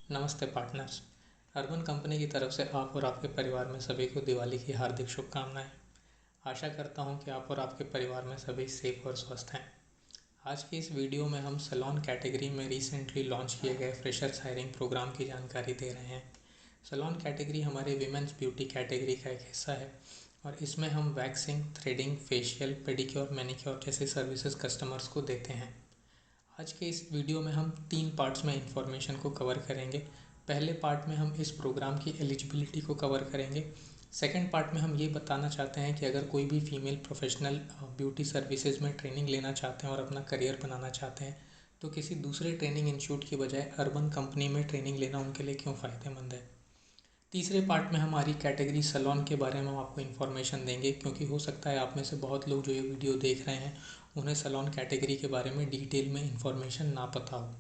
नमस्ते partners. Urban company की तरफ से आप और आपके परिवार में सभी को दिवाली की हार्दिक शुभकामनाएं। आशा करता हूं कि आप और आपके परिवार में सभी सेफ और स्वस्थ हैं। आज की इस वीडियो में हम सैलून कैटेगरी में रिसेंटली लॉन्च किए गए फ्रेशर्स हायरिंग प्रोग्राम की जानकारी दे रहे हैं। सैलून कैटेगरी हमारे विमेंस ब्यूटी कैटेगरी का एक हिस्सा है और इसमें हम waxing, threading, facial, pedicure, manicure जैसे सर्विसेज कस्टमर्स को देते हैं। आज के इस वीडियो में हम 3 पार्ट्स में इंफॉर्मेशन को कवर करेंगे। पहले पार्ट में हम इस प्रोग्राम की एलिजिबिलिटी को कवर करेंगे। सेकंड पार्ट में हम ये बताना चाहते हैं कि अगर कोई भी फीमेल प्रोफेशनल ब्यूटी सर्विसेज में ट्रेनिंग लेना चाहते हैं और अपना करियर बनाना चाहते हैं तो किसी दूसरे ट्रेनिंग इंस्टीट्यूट की बजाय अर्बन कंपनी में ट्रेनिंग लेना उनके लिए क्यों फ़ायदेमंद है। तीसरे पार्ट में हमारी कैटेगरी सैलून के बारे में हम आपको इन्फॉर्मेशन देंगे, क्योंकि हो सकता है आप में से बहुत लोग जो ये वीडियो देख रहे हैं उन्हें सैलून कैटेगरी के बारे में डिटेल में इन्फॉर्मेशन ना पता हो।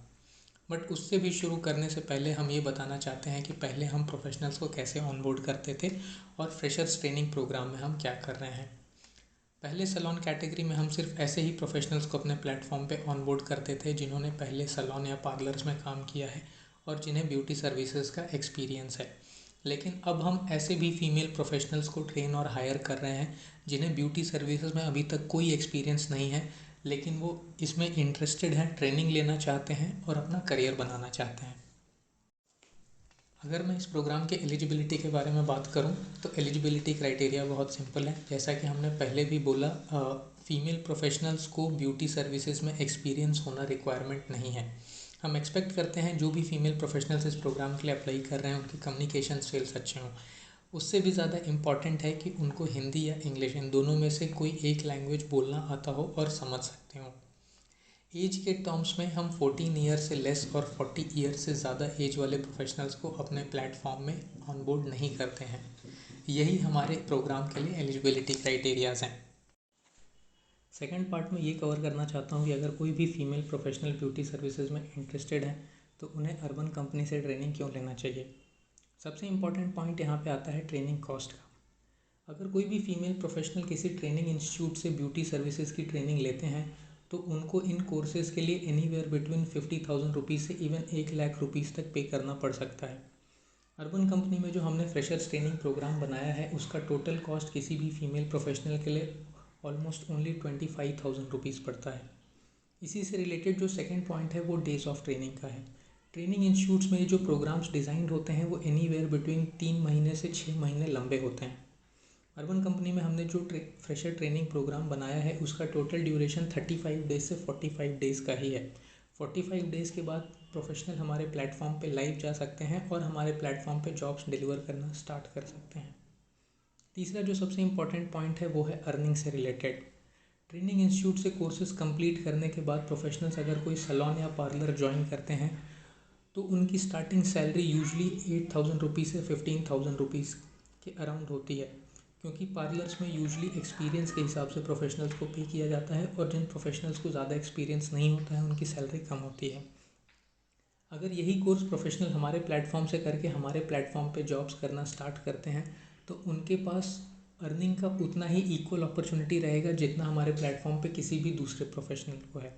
बट उससे भी शुरू करने से पहले हम ये बताना चाहते हैं कि पहले हम प्रोफेशनल्स को कैसे ऑनबोर्ड करते थे और फ्रेशर्स ट्रेनिंग प्रोग्राम में हम क्या कर रहे हैं। पहले सैलून कैटेगरी में हम सिर्फ ऐसे ही प्रोफेशनल्स को अपने प्लेटफॉर्म पे ऑनबोर्ड करते थे जिन्होंने पहले सैलून या पार्लर्स में काम किया है और जिन्हें ब्यूटी सर्विसेज का एक्सपीरियंस है। लेकिन अब हम ऐसे भी फीमेल प्रोफेशनल्स को ट्रेन और हायर कर रहे हैं जिन्हें ब्यूटी सर्विसेज में अभी तक कोई एक्सपीरियंस नहीं है, लेकिन वो इसमें इंटरेस्टेड हैं, ट्रेनिंग लेना चाहते हैं और अपना करियर बनाना चाहते हैं। अगर मैं इस प्रोग्राम के एलिजिबिलिटी के बारे में बात करूं तो एलिजिबिलिटी क्राइटेरिया बहुत सिंपल है। जैसा कि हमने पहले भी बोला, फीमेल प्रोफेशनल्स को ब्यूटी सर्विसेज में एक्सपीरियंस होना रिक्वायरमेंट नहीं है। हम एक्सपेक्ट करते हैं जो भी फीमेल प्रोफेशनल्स इस प्रोग्राम के लिए अप्लाई कर रहे हैं उनकी कम्युनिकेशन स्किल्स अच्छे हों। उससे भी ज़्यादा इम्पॉर्टेंट है कि उनको हिंदी या इंग्लिश, इन दोनों में से कोई एक लैंग्वेज बोलना आता हो और समझ सकते हो। एज के टर्म्स में हम 14 ईयर से लेस और 40 ईयर से ज़्यादा एज वाले प्रोफेशनल्स को अपने प्लेटफॉर्म में ऑनबोर्ड नहीं करते हैं। यही हमारे प्रोग्राम के लिए एलिजिबिलिटी क्राइटेरियाज हैं। सेकंड पार्ट में ये कवर करना चाहता हूँ कि अगर कोई भी फीमेल प्रोफेशनल ब्यूटी सर्विसेज में इंटरेस्टेड है तो उन्हें अर्बन कंपनी से ट्रेनिंग क्यों लेना चाहिए। सबसे इम्पॉर्टेंट पॉइंट यहाँ पे आता है ट्रेनिंग कॉस्ट का। अगर कोई भी फीमेल प्रोफेशनल किसी ट्रेनिंग इंस्टीट्यूट से ब्यूटी सर्विसेज की ट्रेनिंग लेते हैं तो उनको इन कोर्सेज़ के लिए एनीवेयर बिटवीन 50,000 रुपीज़ से इवन 1 लाख रुपीज़ तक पे करना पड़ सकता है। अर्बन कंपनी में जो हमने फ्रेशर्स ट्रेनिंग प्रोग्राम बनाया है उसका टोटल कॉस्ट किसी भी फीमेल प्रोफेशनल के लिए ऑलमोस्ट ओनली 25,000 रुपीज़ पड़ता है। इसी से रिलेटेड जो सेकंड पॉइंट है वो डेज ऑफ ट्रेनिंग का है। ट्रेनिंग इंस्टीट्यूट्स में जो प्रोग्राम्स डिज़ाइंड होते हैं वो एनीवेयर बिटवीन 3 महीने से 6 महीने लंबे होते हैं। अर्बन कंपनी में हमने जो फ्रेशर ट्रेनिंग प्रोग्राम बनाया है उसका टोटल ड्यूरेशन 35 डेज से 45 डेज़ का ही है। 45 डेज़ के बाद प्रोफेशनल हमारे प्लेटफॉर्म पे लाइव जा सकते हैं और हमारे प्लेटफॉर्म पे जॉब्स डिलीवर करना स्टार्ट कर सकते हैं। तीसरा जो सबसे इम्पॉर्टेंट पॉइंट है वो है अर्निंग से रिलेटेड। ट्रेनिंग इंस्टीट्यूट से कोर्सेज कंप्लीट करने के बाद प्रोफेशनल्स अगर कोई सैलून या पार्लर ज्वाइन करते हैं तो उनकी स्टार्टिंग सैलरी यूजली 8,000 रुपीज़ से 15,000 रुपीज़ के अराउंड होती है, क्योंकि पार्लर्स में यूजली एक्सपीरियंस के हिसाब से प्रोफेशनल्स को पे किया जाता है और जिन प्रोफेशनल्स को ज़्यादा एक्सपीरियंस नहीं होता है उनकी सैलरी कम होती है। अगर यही कोर्स प्रोफेशनल हमारे प्लेटफॉर्म से करके हमारे प्लेटफॉर्म पे जॉब्स करना स्टार्ट करते हैं तो उनके पास अर्निंग का उतना ही इक्वल अपॉर्चुनिटी रहेगा जितना हमारे प्लेटफॉर्म पे किसी भी दूसरे प्रोफेशनल को है।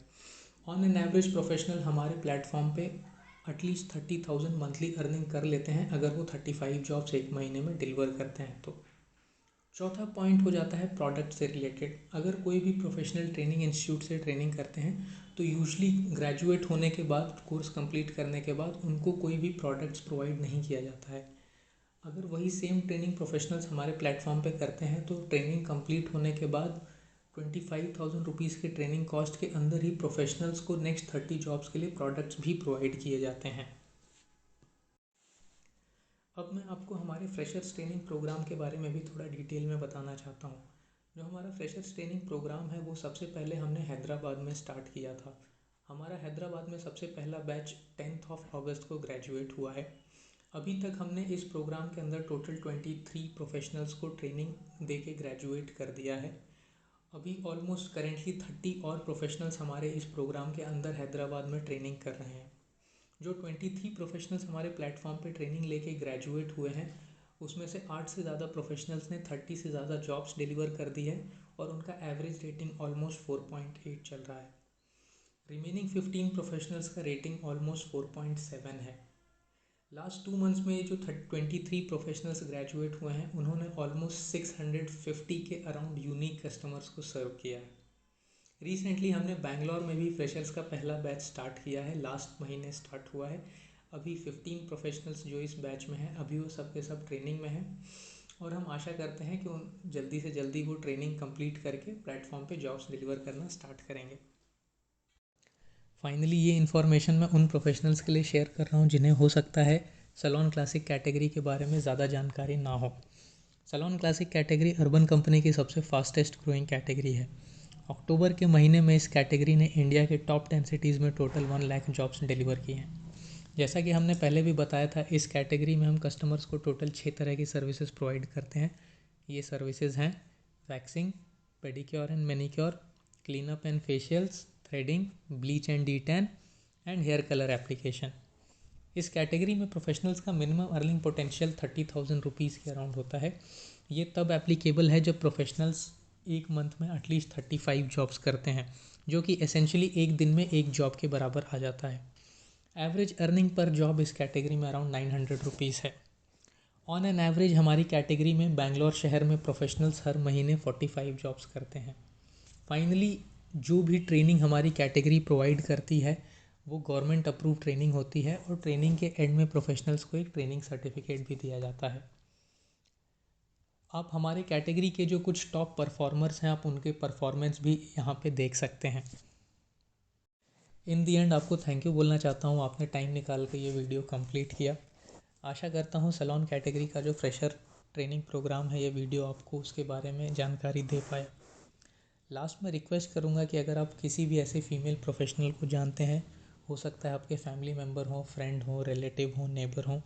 ऑन एन एवरेज प्रोफेशनल हमारे प्लेटफॉर्म पे एटलीस्ट 30,000 मंथली अर्निंग कर लेते हैं अगर वो 35 जॉब्स एक महीने में डिलीवर करते हैं तो। चौथा पॉइंट हो जाता है प्रोडक्ट से रिलेटेड। अगर कोई भी प्रोफेशनल ट्रेनिंग इंस्टीट्यूट से ट्रेनिंग करते हैं तो यूजली ग्रेजुएट होने के बाद, कोर्स कंप्लीट करने के बाद उनको कोई भी प्रोडक्ट्स प्रोवाइड नहीं किया जाता है। अगर वही सेम ट्रेनिंग प्रोफेशनल्स हमारे प्लेटफॉर्म पे करते हैं तो ट्रेनिंग कंप्लीट होने के बाद 25,000 रुपीज़ के ट्रेनिंग कॉस्ट के अंदर ही प्रोफेशनल्स को नेक्स्ट 30 जॉब्स के लिए प्रोडक्ट्स भी प्रोवाइड किए जाते हैं। अब मैं आपको हमारे फ्रेशर्स ट्रेनिंग प्रोग्राम के बारे में भी थोड़ा डिटेल में बताना चाहता हूँ। जो हमारा फ्रेशर्स ट्रेनिंग प्रोग्राम है वो सबसे पहले हमने हैदराबाद में स्टार्ट किया था। हमारा हैदराबाद में सबसे पहला बैच 10 अगस्त को ग्रेजुएट हुआ है। अभी तक हमने इस प्रोग्राम के अंदर टोटल 23 प्रोफेशनल्स को ट्रेनिंग दे के ग्रेजुएट कर दिया है। अभी ऑलमोस्ट करेंटली 30 और प्रोफेशनल्स हमारे इस प्रोग्राम के अंदर हैदराबाद में ट्रेनिंग कर रहे हैं। जो 23 प्रोफेशनल्स हमारे प्लेटफॉर्म पे ट्रेनिंग लेके ग्रेजुएट हुए हैं उसमें से 8 से ज़्यादा प्रोफेशनल्स ने 30 से ज़्यादा जॉब्स डिलीवर कर दी है और उनका एवरेज रेटिंग ऑलमोस्ट 4.8 चल रहा है। रिमेनिंग 15 प्रोफेशनल्स का रेटिंग ऑलमोस्ट 4.7 है। लास्ट 2 मंथ्स में जो 23 प्रोफेशनल्स ग्रेजुएट हुए हैं उन्होंने ऑलमोस्ट 650 के अराउंड यूनिक कस्टमर्स को सर्व किया है। रिसेंटली हमने बैंगलोर में भी फ्रेशर्स का पहला बैच स्टार्ट किया है, लास्ट महीने स्टार्ट हुआ है। अभी 15 प्रोफेशनल्स जो इस बैच में हैं अभी वो सब के सब ट्रेनिंग में हैं और हम आशा करते हैं कि उन जल्दी से जल्दी वो ट्रेनिंग कंप्लीट करके प्लेटफॉर्म पे जॉब्स डिलीवर करना स्टार्ट करेंगे। फाइनली ये इन्फॉर्मेशन मैं उन प्रोफेशनल्स के लिए शेयर कर रहा हूँ जिन्हें हो सकता है सलोन क्लासिक कैटेगरी के बारे में ज़्यादा जानकारी ना हो। Salon classic category urban company की सबसे फास्टेस्ट ग्रोइंग कैटेगरी है। अक्टूबर के महीने में इस कैटेगरी ने इंडिया के टॉप 10 सिटीज़ में टोटल 1 लाख जॉब्स डिलीवर किए हैं। जैसा कि हमने पहले भी बताया था, इस कैटेगरी में हम कस्टमर्स को टोटल 6 तरह की सर्विसेज प्रोवाइड करते हैं। ये सर्विसेज हैं waxing, pedicure and manicure, clean up and facials, threading, bleach and detan and hair colour application. इस कैटेगरी में प्रोफेशनल्स का मिनिमम अर्निंग पोटेंशियल 30,000 रुपीज़ के अराउंड होता है। ये तब एप्लीकेबल है जब प्रोफेशनल्स एक मंथ में एटलीस्ट 35 जॉब्स करते हैं, जो कि एसेंशियली एक दिन में एक जॉब के बराबर आ जाता है। एवरेज अर्निंग पर जॉब इस कैटेगरी में अराउंड 900 रुपीज़ है। ऑन एन एवरेज हमारी कैटेगरी में बेंगलोर शहर में प्रोफेशनल्स हर महीने 45 जॉब्स करते हैं। फाइनली जो भी ट्रेनिंग हमारी कैटेगरी प्रोवाइड करती है वो गवर्नमेंट अप्रूव ट्रेनिंग होती है और ट्रेनिंग के एंड में प्रोफेशनल्स को एक ट्रेनिंग सर्टिफिकेट भी दिया जाता है। आप हमारे कैटेगरी के जो कुछ टॉप परफॉर्मर्स हैं आप उनके परफॉर्मेंस भी यहाँ पे देख सकते हैं। इन दी एंड आपको थैंक यू बोलना चाहता हूँ, आपने टाइम निकाल के ये वीडियो कंप्लीट किया। आशा करता हूँ सलोन कैटेगरी का जो फ्रेशर ट्रेनिंग प्रोग्राम है ये वीडियो आपको उसके बारे में जानकारी दे पाए। लास्ट में रिक्वेस्ट करूँगा कि अगर आप किसी भी ऐसे फीमेल प्रोफेशनल को जानते हैं, हो सकता है आपके फैमिली मेम्बर हों, फ्रेंड हों, रिलेटिव हों, नेबर हों,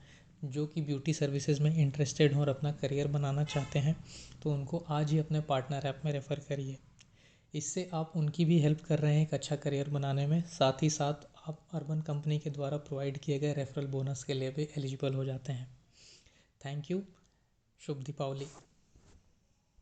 जो कि ब्यूटी सर्विसेज में इंटरेस्टेड हों और अपना करियर बनाना चाहते हैं, तो उनको आज ही अपने पार्टनर ऐप में रेफ़र करिए। इससे आप उनकी भी हेल्प कर रहे हैं एक अच्छा करियर बनाने में, साथ ही साथ आप अर्बन कंपनी के द्वारा प्रोवाइड किए गए रेफरल बोनस के लिए भी एलिजिबल हो जाते हैं। Thank you. शुभ दीपावली।